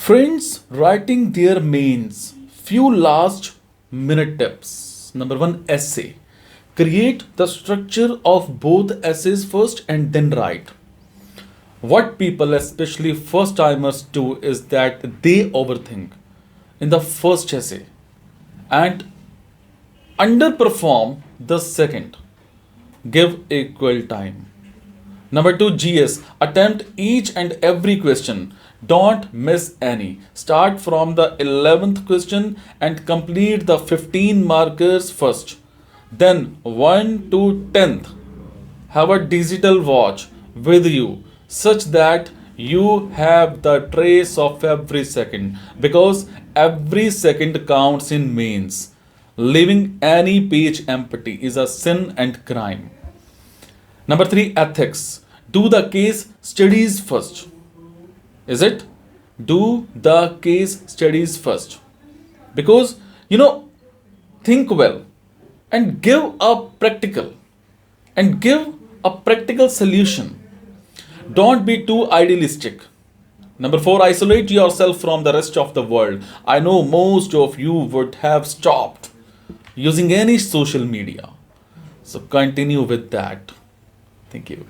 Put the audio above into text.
Friends writing their mains. Few last minute tips. Number one, essay. Create the structure of both essays first and then write. What people, especially first timers, do is that they overthink in the first essay and underperform the second. Give equal time. Number two, GS. Attempt each and every question. Don't miss any. Start from the 11th question and complete the 15 markers first. Then 1 to 10th. Have a digital watch with you such that you have the trace of every second because every second counts in mains. Leaving any page empty is a sin and crime. Number three, ethics. Do the case studies first. Is it? Do the case studies first. Because, think well and give a practical solution. Don't be too idealistic. Number four, isolate yourself from the rest of the world. I know most of you would have stopped using any social media. So continue with that. Thank you.